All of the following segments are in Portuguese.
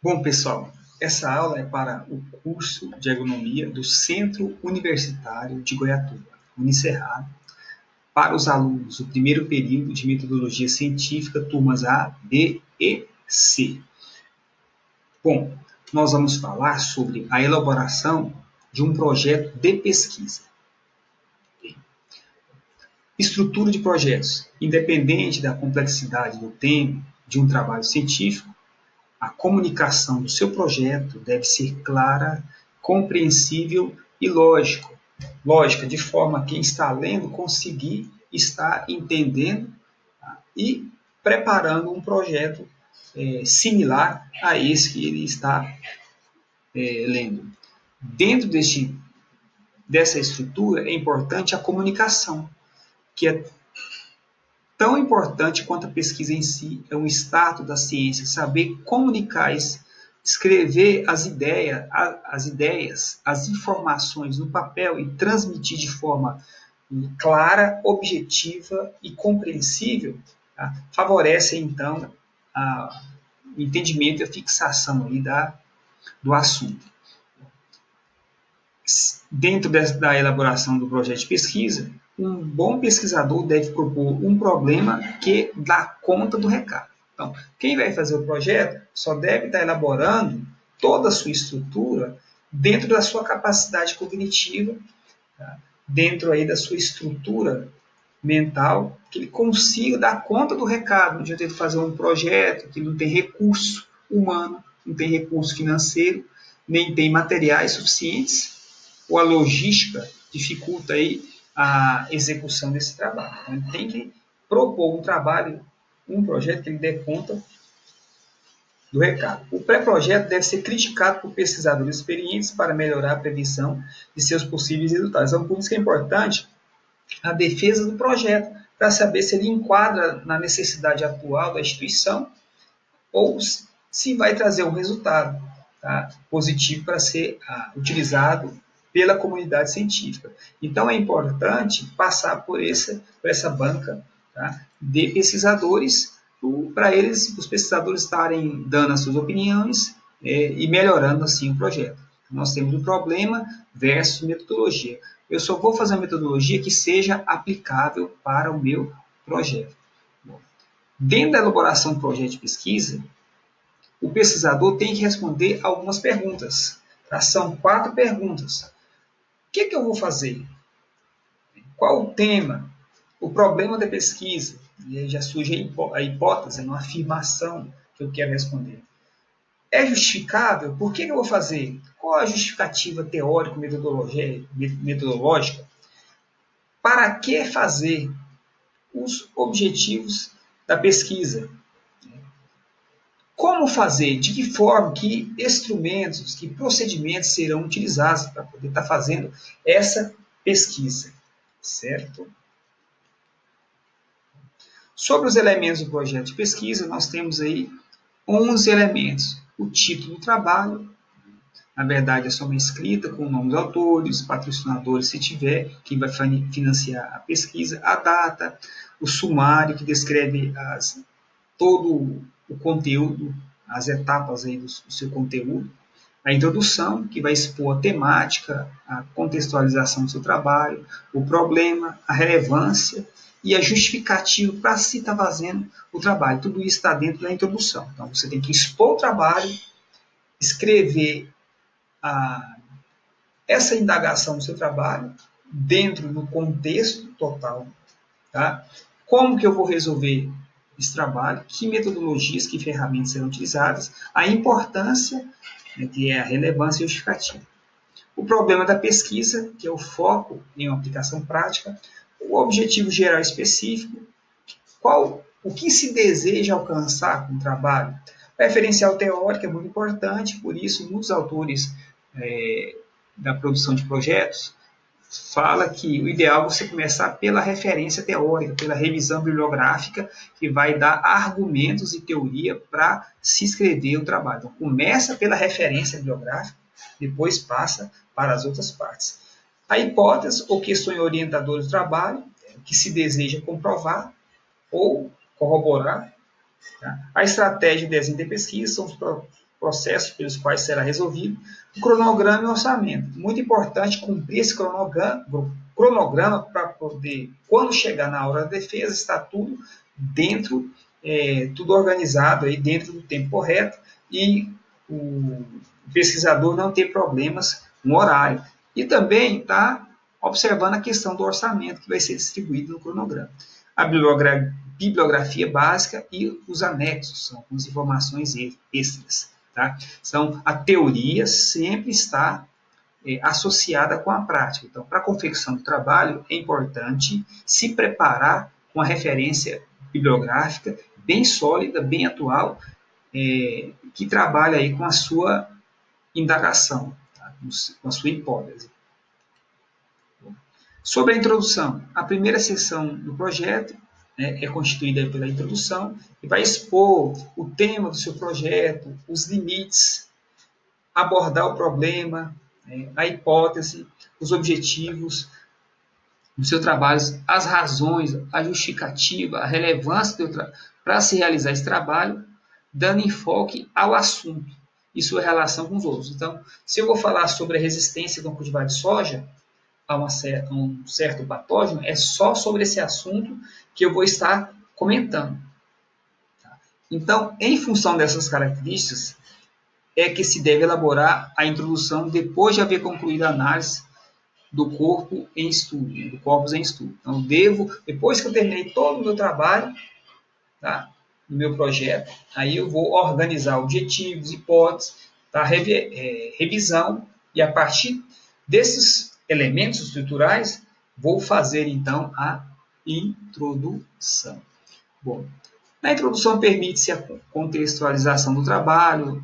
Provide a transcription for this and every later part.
Bom, pessoal, essa aula é para o curso de Agronomia do Centro Universitário de Goiatuba, Unicerrado, para os alunos do primeiro período de Metodologia Científica, turmas A, B e C. Bom, nós vamos falar sobre a elaboração de um projeto de pesquisa. Estrutura de projetos. Independente da complexidade do tema de um trabalho científico, a comunicação do seu projeto deve ser clara, compreensível e lógica, de forma que quem está lendo conseguir estar entendendo e preparando um projeto similar a esse que ele está lendo. Dentro dessa estrutura é importante a comunicação, que é tão importante quanto a pesquisa em si, é um status da ciência, saber comunicar, escrever as ideias, as informações no papel e transmitir de forma clara, objetiva e compreensível, tá? Favorece, então, o entendimento e a fixação aí do assunto. Dentro da elaboração do projeto de pesquisa, um bom pesquisador deve propor um problema que dá conta do recado. Então, quem vai fazer o projeto só deve estar elaborando toda a sua estrutura dentro da sua capacidade cognitiva, tá? Dentro aí da sua estrutura mental, que ele consiga dar conta do recado. Não adianta ele fazer um projeto que não tem recurso humano, não tem recurso financeiro, nem tem materiais suficientes, ou a logística dificulta aí a execução desse trabalho. Então, ele tem que propor um trabalho, um projeto que ele dê conta do recado. O pré-projeto deve ser criticado por pesquisadores experientes para melhorar a previsão de seus possíveis resultados. Então, por isso que é importante a defesa do projeto, para saber se ele enquadra na necessidade atual da instituição ou se vai trazer um resultado, tá, positivo para ser utilizado pela comunidade científica. Então, é importante passar por essa banca, tá, de pesquisadores, para os pesquisadores estarem dando as suas opiniões e melhorando assim o projeto. Nós temos o problema versus metodologia. Eu só vou fazer uma metodologia que seja aplicável para o meu projeto. Bom, dentro da elaboração do projeto de pesquisa, o pesquisador tem que responder algumas perguntas. Tá? São 4 perguntas. O que eu vou fazer? Qual o tema? O problema da pesquisa? E aí já surge a hipótese, uma afirmação que eu quero responder. É justificável? Por que eu vou fazer? Qual a justificativa teórico-metodológica? Para que fazer? Os objetivos da pesquisa. Como fazer? De que forma? Que instrumentos, que procedimentos serão utilizados para poder estar fazendo essa pesquisa? Certo? Sobre os elementos do projeto de pesquisa, nós temos aí 11 elementos. O título do trabalho, na verdade é só uma escrita com o nome dos autores, patrocinadores, se tiver, quem vai financiar a pesquisa, a data, o sumário, que descreve todo o conteúdo, as etapas aí do seu conteúdo, a introdução, que vai expor a temática, a contextualização do seu trabalho, o problema, a relevância e a justificativa para se estar fazendo o trabalho. Tudo isso está dentro da introdução. Então, você tem que expor o trabalho, escrever essa indagação do seu trabalho dentro do contexto total. Tá? Como que eu vou resolver esse trabalho? Que metodologias, que ferramentas serão utilizadas? A importância, né, que é a relevância e a justificativa. O problema da pesquisa, que é o foco em uma aplicação prática. O objetivo geral específico. O que se deseja alcançar com o trabalho? O referencial teórico é muito importante, por isso muitos autores da produção de projetos fala que o ideal é você começar pela referência teórica, pela revisão bibliográfica, que vai dar argumentos e teoria para se escrever o trabalho. Então, começa pela referência bibliográfica, depois passa para as outras partes. A hipótese ou questões orientadoras do trabalho, que se deseja comprovar ou corroborar. Tá? A estratégia de desenho de pesquisa são os processos pelos quais será resolvido, o cronograma e o orçamento. Muito importante cumprir esse cronograma para poder, quando chegar na hora da defesa, estar tudo dentro, tudo organizado aí dentro do tempo correto e o pesquisador não ter problemas no horário. E também está observando a questão do orçamento que vai ser distribuído no cronograma. A bibliografia básica e os anexos, são as informações extras. Tá? Então, a teoria sempre está associada com a prática. Então, para a confecção do trabalho, é importante se preparar com a referência bibliográfica bem sólida, bem atual, que trabalha aí com a sua indagação, tá? Com a sua hipótese. Sobre a introdução, a primeira seção do projeto é constituída pela introdução, que vai expor o tema do seu projeto, os limites, abordar o problema, a hipótese, os objetivos do seu trabalho, as razões, a justificativa, a relevância para se realizar esse trabalho, dando enfoque ao assunto e sua relação com os outros. Então, se eu vou falar sobre a resistência do cultivar de soja a um certo patógeno, é só sobre esse assunto que eu vou estar comentando. Então, em função dessas características, é que se deve elaborar a introdução depois de haver concluído a análise do corpo em estudo, do corpus em estudo. Então, depois que eu terminei todo o meu trabalho, tá, no meu projeto, aí eu vou organizar objetivos, hipóteses, tá, revisão, e a partir desses elementos estruturais, vou fazer então a introdução. Bom, na introdução permite-se a contextualização do trabalho,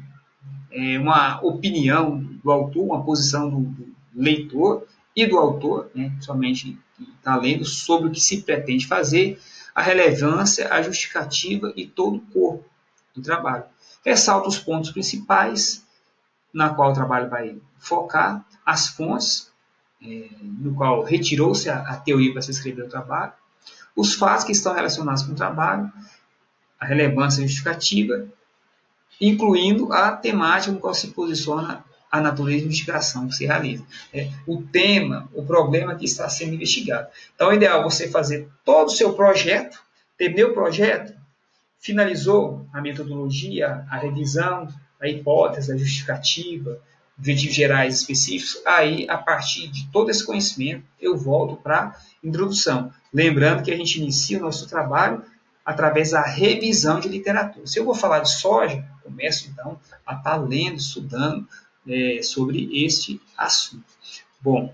uma opinião do autor, uma posição do leitor e do autor, somente que está lendo, sobre o que se pretende fazer, a relevância, a justificativa e todo o corpo do trabalho. Ressalta os pontos principais na qual o trabalho vai focar, as fontes, no qual retirou-se a teoria para se escrever o trabalho, os fatos que estão relacionados com o trabalho, a relevância justificativa, incluindo a temática no qual se posiciona a natureza de investigação que se realiza. O tema, o problema que está sendo investigado. Então, o ideal é você fazer todo o seu projeto, terminou o projeto, finalizou a metodologia, a revisão, a hipótese, a justificativa, objetivos gerais específicos, aí, a partir de todo esse conhecimento, eu volto para a introdução. Lembrando que a gente inicia o nosso trabalho através da revisão de literatura. Se eu vou falar de soja, começo, então, a estar lendo, estudando sobre este assunto. Bom,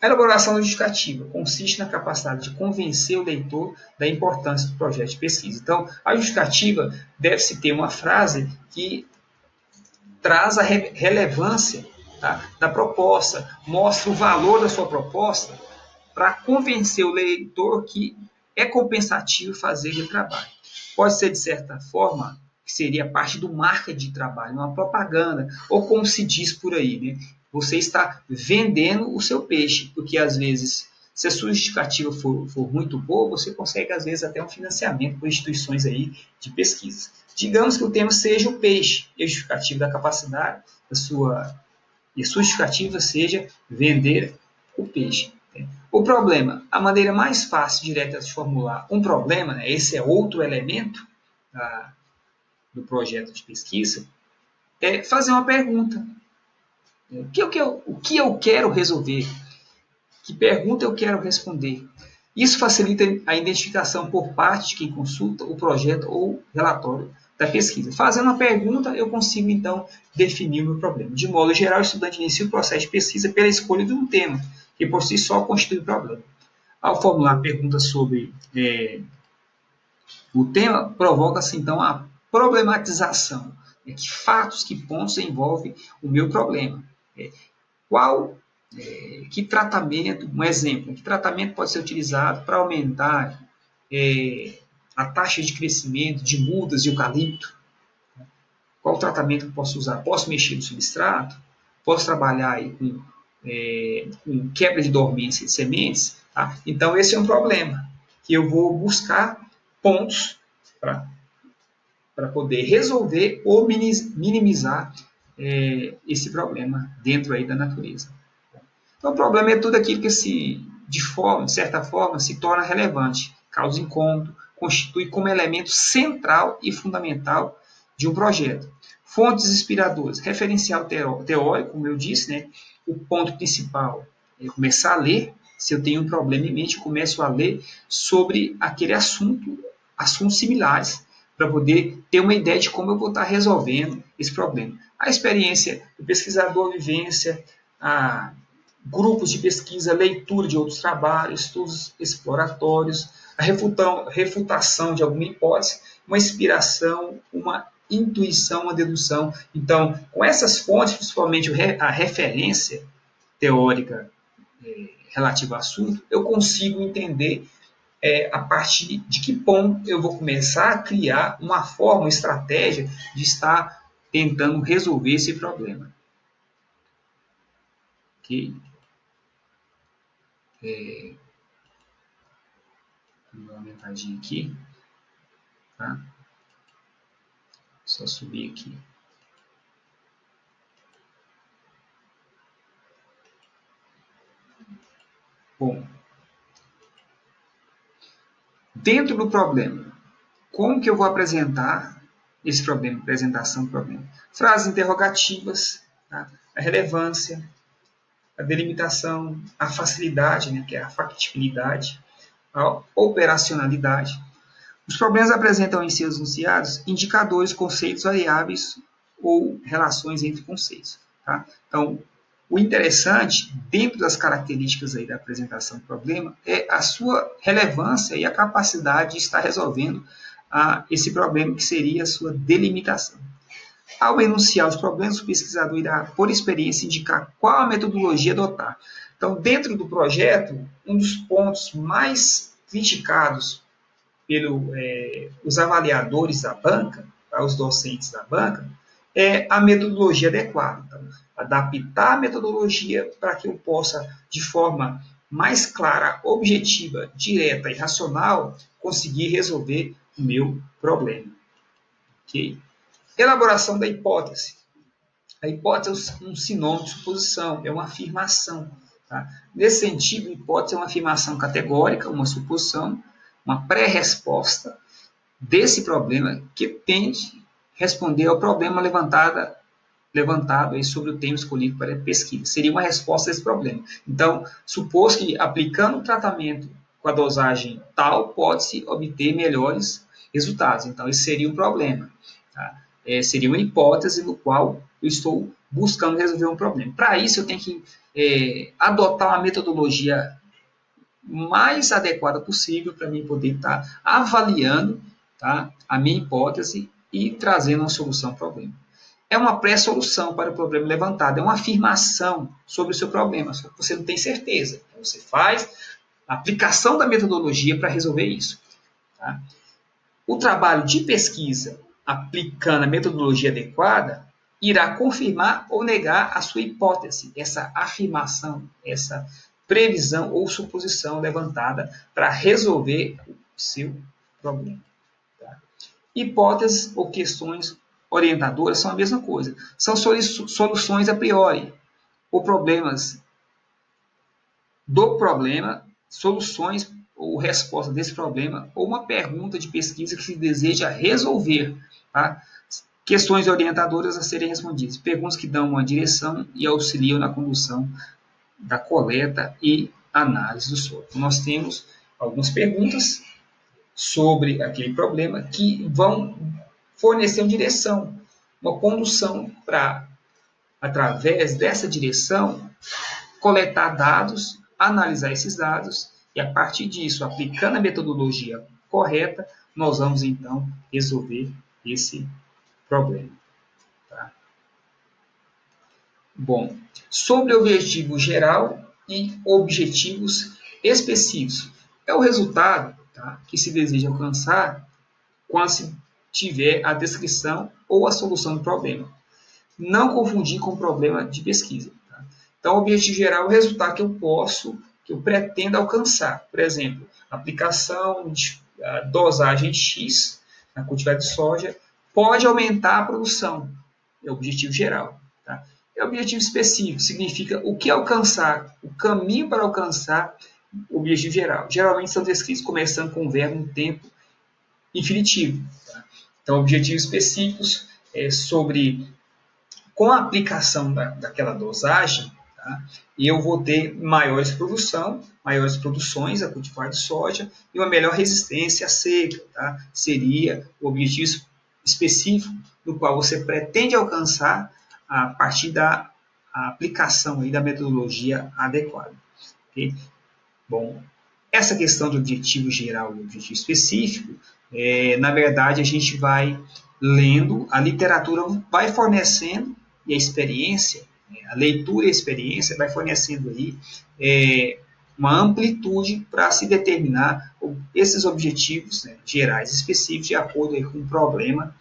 a elaboração justificativa consiste na capacidade de convencer o leitor da importância do projeto de pesquisa. Então, a justificativa deve-se ter uma frase que traz a relevância, tá, da proposta, mostra o valor da sua proposta para convencer o leitor que é compensativo fazer aquele trabalho. Pode ser, de certa forma, que seria parte do marketing de trabalho, uma propaganda, ou como se diz por aí, né? Você está vendendo o seu peixe, porque às vezes, se a sua justificativa for muito boa, você consegue às vezes até um financiamento por instituições aí de pesquisa. Digamos que o tema seja o peixe, e a justificativa da capacidade e a sua justificativa seja vender o peixe. O problema, a maneira mais fácil e direta de formular um problema, né, esse é outro elemento do projeto de pesquisa, é fazer uma pergunta. O que eu quero resolver? Que pergunta eu quero responder? Isso facilita a identificação por parte de quem consulta o projeto ou relatório da pesquisa. Fazendo uma pergunta, eu consigo, então, definir o meu problema. De modo geral, o estudante inicia o processo de pesquisa pela escolha de um tema, que por si só constitui o problema. Ao formular perguntas sobre o tema, provoca-se, então, a problematização. Que fatos, que pontos envolvem o meu problema? Que tratamento, um exemplo, que tratamento pode ser utilizado para aumentar a taxa de crescimento de mudas de eucalipto? Qual tratamento eu posso usar? Posso mexer no substrato? Posso trabalhar aí com quebra de dormência de sementes? Tá? Então, esse é um problema que eu vou buscar pontos para para poder resolver ou minimizar esse problema dentro aí da natureza. Então, o problema é tudo aquilo que, de certa forma, se torna relevante, causa incômodo, constitui como elemento central e fundamental de um projeto. Fontes inspiradoras, referencial teórico, como eu disse, né? O ponto principal é começar a ler. Se eu tenho um problema em mente, eu começo a ler sobre aquele assuntos similares, para poder ter uma ideia de como eu vou estar resolvendo esse problema. A experiência do pesquisador, a vivência, grupos de pesquisa, leitura de outros trabalhos, estudos exploratórios, a refutação de alguma hipótese, uma inspiração, uma intuição, uma dedução. Então, com essas fontes, principalmente a referência teórica relativa ao assunto, eu consigo entender a partir de que ponto eu vou começar a criar uma forma, uma estratégia de estar tentando resolver esse problema. Ok? Vou dar uma aumentadinha aqui. Tá? Só subir aqui. Bom, dentro do problema, como que eu vou apresentar esse problema, apresentação do problema? Frases interrogativas, tá? A relevância, a delimitação, a facilidade, né, que é a factibilidade, a operacionalidade. Os problemas apresentam em seus enunciados indicadores, conceitos, variáveis ou relações entre conceitos. Tá? Então, o interessante, dentro das características aí da apresentação do problema, é a sua relevância e a capacidade de estar resolvendo esse problema, que seria a sua delimitação. Ao enunciar os problemas, o pesquisador irá, por experiência, indicar qual a metodologia adotar. Então, dentro do projeto, um dos pontos mais criticados pelos avaliadores da banca, tá, os docentes da banca, é a metodologia adequada. Então, adaptar a metodologia para que eu possa, de forma mais clara, objetiva, direta e racional, conseguir resolver o meu problema. Okay? Elaboração da hipótese. A hipótese é um sinônimo de suposição, é uma afirmação. Tá? Nesse sentido, a hipótese é uma afirmação categórica, uma suposição, uma pré-resposta desse problema que tende a responder ao problema levantado aí sobre o tema escolhido para a pesquisa. Seria uma resposta a esse problema. Então, supôs que aplicando o tratamento com a dosagem tal, pode-se obter melhores resultados. Então, esse seria um problema. Tá? Seria uma hipótese no qual eu estou buscando resolver um problema. Para isso, eu tenho que adotar uma metodologia mais adequada possível para mim poder estar avaliando, tá, a minha hipótese e trazendo uma solução ao problema. É uma pré-solução para o problema levantado, é uma afirmação sobre o seu problema, só que você não tem certeza. Então, você faz a aplicação da metodologia para resolver isso. Tá? O trabalho de pesquisa aplicando a metodologia adequada irá confirmar ou negar a sua hipótese, essa afirmação, essa previsão ou suposição levantada para resolver o seu problema. Tá? Hipóteses ou questões orientadoras são a mesma coisa. São soluções a priori, ou problemas do problema, soluções ou resposta desse problema, ou uma pergunta de pesquisa que se deseja resolver. Tá? Questões orientadoras a serem respondidas. Perguntas que dão uma direção e auxiliam na condução da coleta e análise do solo. Então, nós temos algumas perguntas sobre aquele problema que vão fornecer uma direção, uma condução para, através dessa direção, coletar dados, analisar esses dados e, a partir disso, aplicando a metodologia correta, nós vamos, então, resolver esse problema. Tá? Bom, sobre o objetivo geral e objetivos específicos. É o resultado, tá, que se deseja alcançar quando se tiver a descrição ou a solução do problema. Não confundir com o problema de pesquisa. Tá? Então, o objetivo geral é o resultado que eu pretendo alcançar. Por exemplo, aplicação de dosagem X na cultivar de soja pode aumentar a produção. É o objetivo geral. Tá? É o objetivo específico, significa o que alcançar, o caminho para alcançar o objetivo geral. Geralmente são descritos começando com o verbo no tempo infinitivo. Tá? Então, objetivos específicos sobre com a aplicação daquela dosagem, tá? Eu vou ter maiores produções a cultivar de soja e uma melhor resistência à seca. Tá? Seria o objetivo específico no qual você pretende alcançar a partir da aplicação aí da metodologia adequada. Okay? Bom, essa questão do objetivo geral e objetivo específico, na verdade, a gente vai lendo, a literatura vai fornecendo, e a experiência, a leitura e a experiência vai fornecendo aí uma amplitude para se determinar esses objetivos, né, gerais específicos de acordo aí com o problema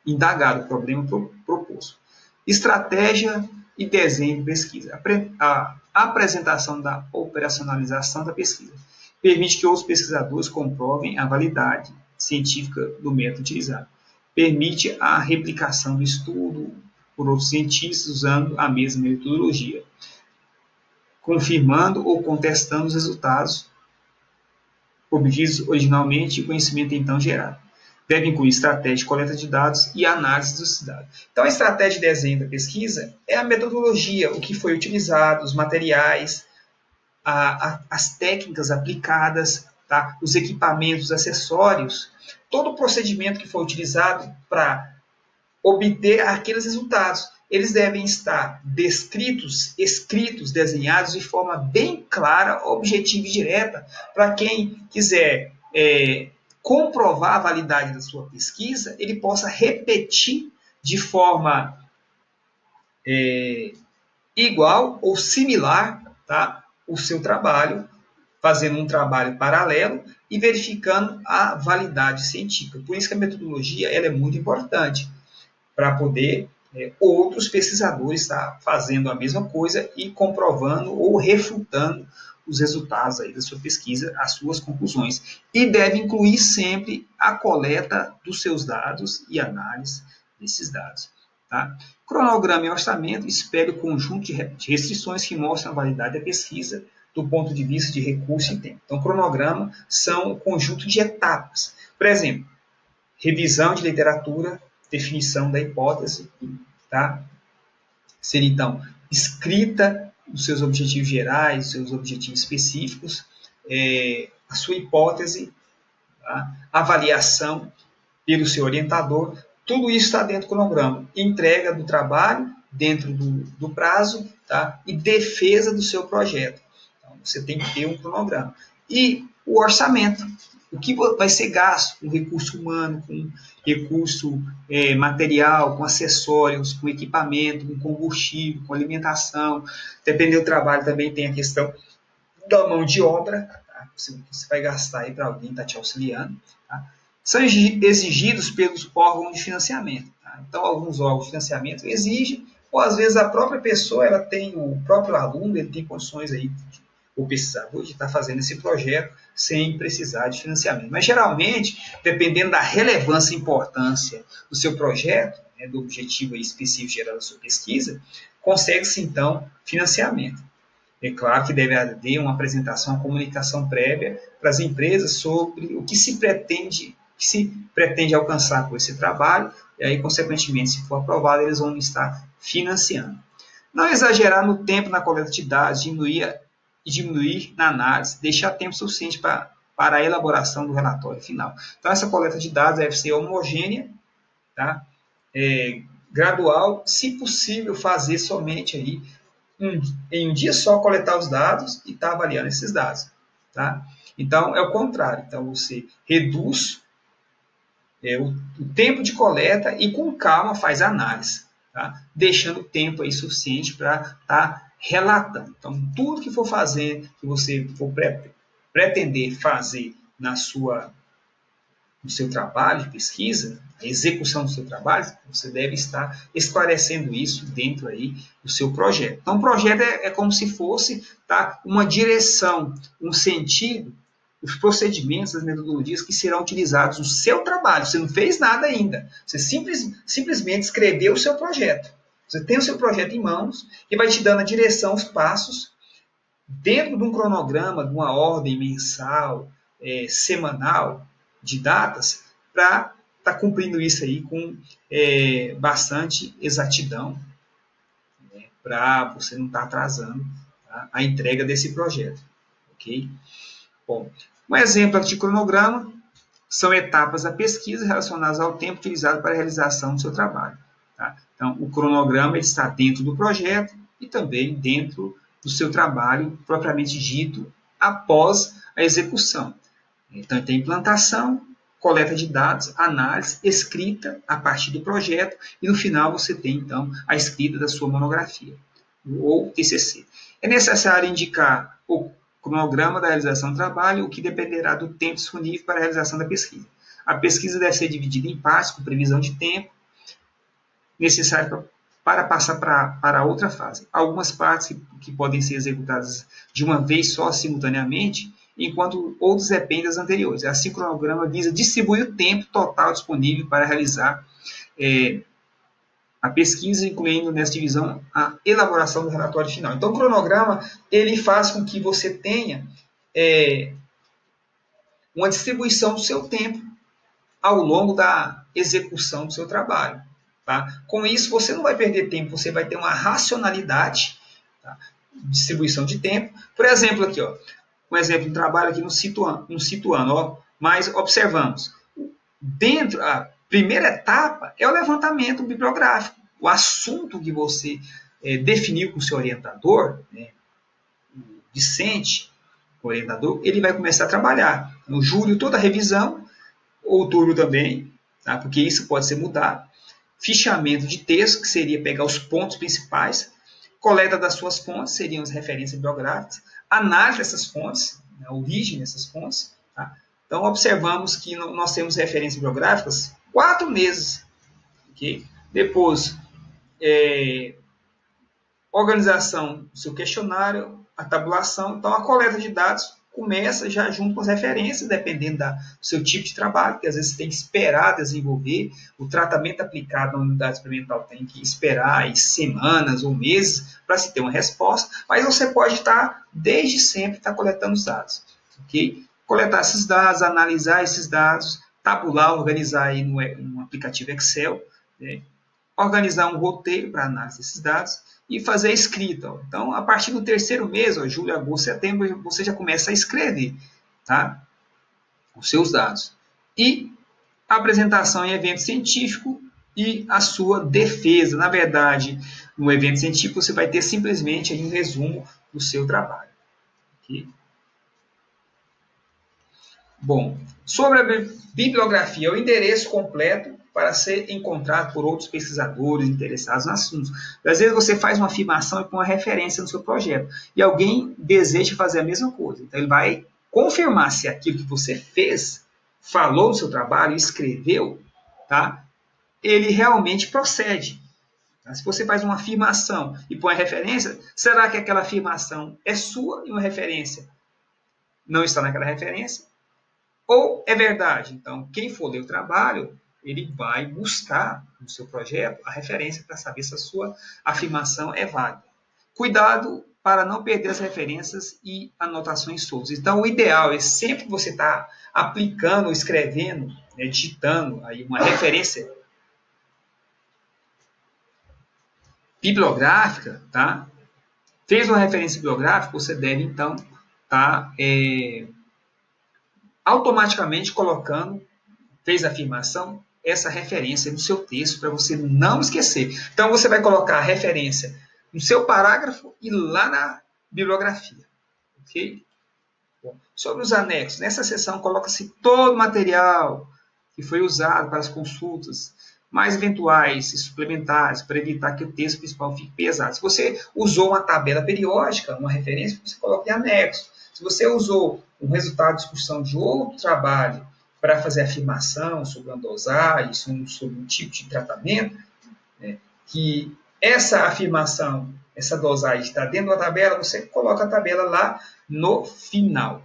indagado, o problema proposto. Estratégia e desenho de pesquisa. A apresentação da operacionalização da pesquisa permite que outros pesquisadores comprovem a validade científica do método utilizado. Permite a replicação do estudo por outros cientistas usando a mesma metodologia, confirmando ou contestando os resultados obtidos originalmente e conhecimento então gerado. Deve incluir estratégia de coleta de dados e análise dos dados. Então, a estratégia de desenho da pesquisa é a metodologia, o que foi utilizado, os materiais, as técnicas aplicadas, tá? Os equipamentos, acessórios, todo o procedimento que foi utilizado para obter aqueles resultados. Eles devem estar descritos, escritos, desenhados de forma bem clara, objetiva e direta, para quem quiser comprovar a validade da sua pesquisa, ele possa repetir de forma igual ou similar, tá, o seu trabalho, fazendo um trabalho paralelo e verificando a validade científica. Por isso que a metodologia ela é muito importante, para poder outros pesquisadores estar fazendo a mesma coisa e comprovando ou refutando os resultados aí da sua pesquisa, as suas conclusões. E deve incluir sempre a coleta dos seus dados e análise desses dados. Tá? Cronograma e orçamento espelham o conjunto de restrições que mostram a validade da pesquisa do ponto de vista de recurso e tempo. Então, cronograma são um conjunto de etapas. Por exemplo, revisão de literatura, definição da hipótese, tá? Seria, então, escrita dos seus objetivos gerais, seus objetivos específicos, a sua hipótese, tá? Avaliação pelo seu orientador, tudo isso está dentro do cronograma. Entrega do trabalho dentro do prazo, tá? E defesa do seu projeto. Então, você tem que ter um cronograma. E o orçamento. O que vai ser gasto com recurso humano, com recurso material, com acessórios, com equipamento, com combustível, com alimentação. Dependendo do trabalho, também tem a questão da mão de obra, tá? Você vai gastar aí para alguém estar te auxiliando. Tá? São exigidos pelos órgãos de financiamento. Tá? Então, alguns órgãos de financiamento exigem, ou às vezes a própria pessoa, ela tem o próprio aluno, ele tem condições aí, o pesquisador, de estar fazendo esse projeto sem precisar de financiamento. Mas, geralmente, dependendo da relevância e importância do seu projeto, né, do objetivo específico geral da sua pesquisa, consegue-se, então, financiamento. É claro que deve haver uma apresentação, uma comunicação prévia para as empresas sobre o que se pretende alcançar com esse trabalho, e aí, consequentemente, se for aprovado, eles vão estar financiando. Não exagerar no tempo na coleta de dados, diminuir na análise, deixar tempo suficiente para a elaboração do relatório final. Então, essa coleta de dados deve ser homogênea, tá? Gradual, se possível, fazer somente aí em um dia só coletar os dados e estar avaliando esses dados. Tá? Então, é o contrário. Então, você reduz o tempo de coleta e com calma faz a análise, tá? Deixando tempo aí suficiente para estar relatando. Então, tudo que for fazer, que você for pretender fazer no seu trabalho de pesquisa, a execução do seu trabalho, você deve estar esclarecendo isso dentro aí do seu projeto. Então, o projeto é como se fosse, tá, uma direção, um sentido os procedimentos, as metodologias que serão utilizados no seu trabalho. Você não fez nada ainda. Você simplesmente escreveu o seu projeto. Você tem o seu projeto em mãos e vai te dando a direção, os passos, dentro de um cronograma, de uma ordem mensal, semanal, de datas, para estar cumprindo isso aí com bastante exatidão, né, para você não estar atrasando, tá, a entrega desse projeto. Ok? Bom, um exemplo de cronograma são etapas da pesquisa relacionadas ao tempo utilizado para a realização do seu trabalho. Tá? Então, o cronograma está dentro do projeto e também dentro do seu trabalho propriamente dito após a execução. Então, tem implantação, coleta de dados, análise, escrita a partir do projeto e no final você tem, então, a escrita da sua monografia ou TCC. É necessário indicar o cronograma da realização do trabalho, o que dependerá do tempo disponível para a realização da pesquisa. A pesquisa deve ser dividida em partes, com previsão de tempo necessário para passar para outra fase. Algumas partes que podem ser executadas de uma vez só, simultaneamente, enquanto outras dependem das anteriores. Assim, o cronograma visa distribuir o tempo total disponível para realizar a pesquisa, incluindo nessa divisão a elaboração do relatório final. Então, o cronograma ele faz com que você tenha uma distribuição do seu tempo ao longo da execução do seu trabalho. Tá? Com isso, você não vai perder tempo, você vai ter uma racionalidade, tá? Distribuição de tempo. Por exemplo, aqui, ó, um exemplo de trabalho aqui no situando, ó, mas observamos. Dentro, a primeira etapa é o levantamento bibliográfico. O assunto que você definiu com o seu orientador, né, o discente, o orientador, ele vai começar a trabalhar. No julho, toda a revisão, outubro também, tá? Porque isso pode ser mudado. Fichamento de texto, que seria pegar os pontos principais, coleta das suas fontes, seriam as referências bibliográficas, análise dessas fontes, a origem dessas fontes. Tá? Então, observamos que nós temos referências bibliográficas 4 meses. Okay? Depois, organização do seu questionário, a tabulação. Então, a coleta de dados começa já junto com as referências, dependendo do seu tipo de trabalho, que às vezes você tem que esperar desenvolver. O tratamento aplicado na unidade experimental tem que esperar aí semanas ou meses para se ter uma resposta, mas você pode estar, desde sempre, coletando os dados. Okay? Coletar esses dados, analisar esses dados, tabular, organizar aí no aplicativo Excel, né? Organizar um roteiro para análise desses dados e fazer a escrita. Ó. Então, a partir do 3º mês, ó, julho, agosto, setembro, você já começa a escrever, tá? Os seus dados. E a apresentação em evento científico e a sua defesa. Na verdade, no evento científico, você vai ter simplesmente aí um resumo do seu trabalho. Okay? Bom, sobre a bibliografia, o endereço completo para ser encontrado por outros pesquisadores interessados no assunto. Às vezes você faz uma afirmação e põe uma referência no seu projeto, e alguém deseja fazer a mesma coisa. Então ele vai confirmar se aquilo que você fez, falou no seu trabalho, escreveu, tá? Ele realmente procede. Tá? Se você faz uma afirmação e põe a referência, será que aquela afirmação é sua e uma referência não está naquela referência? Ou é verdade? Então, quem for ler o trabalho, ele vai buscar no seu projeto a referência para saber se a sua afirmação é válida. Cuidado para não perder as referências e anotações soltas. Então, o ideal é sempre que você está aplicando, escrevendo, né, digitando aí uma referência bibliográfica, tá? Fez uma referência bibliográfica, você deve, então, estar automaticamente colocando, fez a afirmação, essa referência no seu texto para você não esquecer. Então, você vai colocar a referência no seu parágrafo e lá na bibliografia. Ok? Bom, sobre os anexos, nessa seção coloca-se todo o material que foi usado para as consultas, mais eventuais e suplementares, para evitar que o texto principal fique pesado. Se você usou uma tabela periódica, uma referência, você coloca em anexo. Se você usou um resultado de discussão de outro trabalho para fazer afirmação sobre uma dosagem, sobre um tipo de tratamento, né, que essa afirmação, essa dosagem está dentro da tabela, você coloca a tabela lá no final.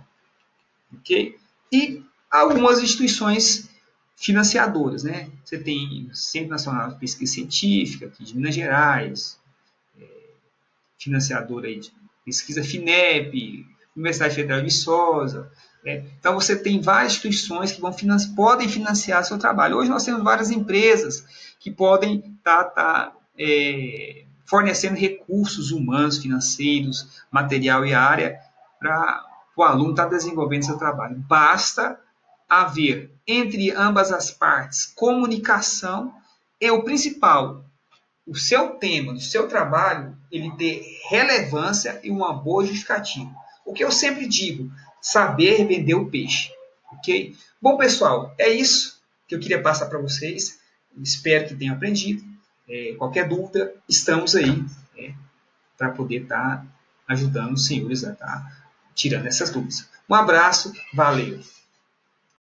ok? E algumas instituições financiadoras, né? Você tem o Centro Nacional de Pesquisa Científica, aqui de Minas Gerais, financiadora aí de pesquisa FINEP, Universidade Federal de Viçosa. Então, você tem várias instituições que podem financiar seu trabalho. Hoje, nós temos várias empresas que podem estar fornecendo recursos humanos, financeiros, material e área para o aluno estar desenvolvendo seu trabalho. Basta haver, entre ambas as partes, comunicação e o principal, o seu tema, do seu trabalho, ele ter relevância e uma boa justificativa. O que eu sempre digo, saber vender o peixe. Ok? Bom, pessoal, é isso que eu queria passar para vocês. Espero que tenham aprendido. Qualquer dúvida, estamos aí para poder estar ajudando os senhores a estar tirando essas dúvidas. Um abraço, valeu!